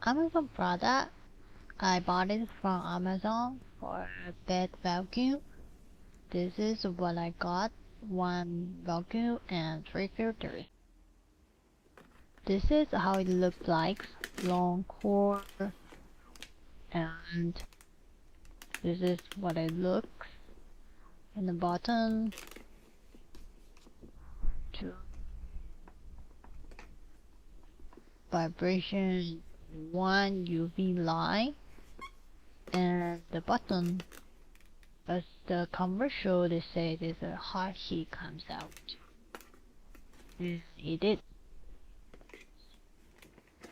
Amazon product. I bought it from Amazon for a bed vacuum. This is what I got. One vacuum and 3 filters. This is how it looks like. Long cord, and this is what it looks in the bottom. Two vibration, 1 UV light, and the bottom, as the commercial they say, there's a hot heat comes out. It did.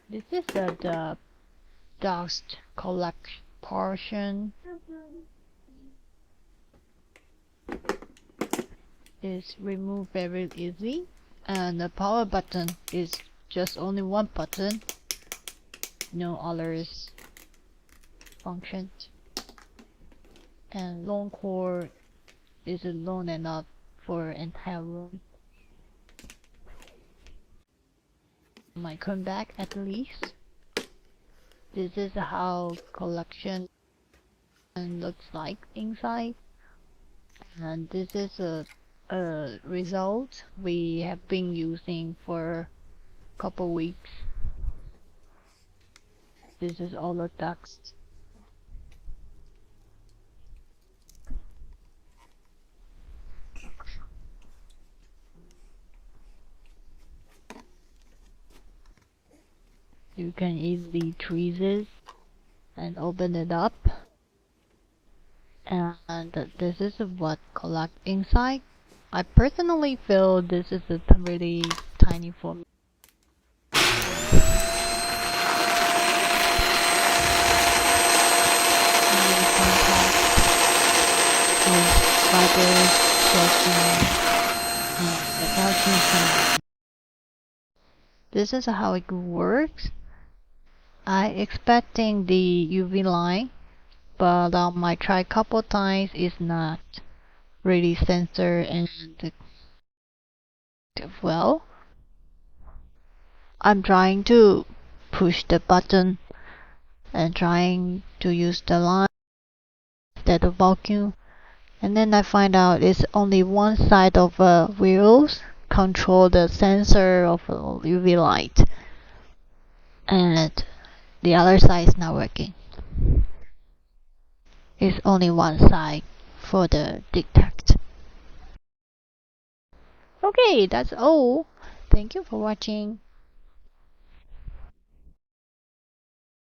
This is the dust collect portion. Is removed very easy, and the power button is just only one button, no others functions. And long cord is long enough for entire room. My current bag at least. This is how collection looks like inside, and this is a result we have been using for a couple weeks. This is all the dust. You can easily tweeze it and open it up, and this is what collect inside. I personally feel this is a really tiny for me. This is how it works. I expecting the UV line, but I tried couple times. It's not really sensor and well. I'm trying to push the button and trying to use the line instead of vacuum, and then I find out it's only one side of wheels control the sensor of UV light, and the other side is not working. It's only one side for the detect. Okay, that's all. Thank you for watching.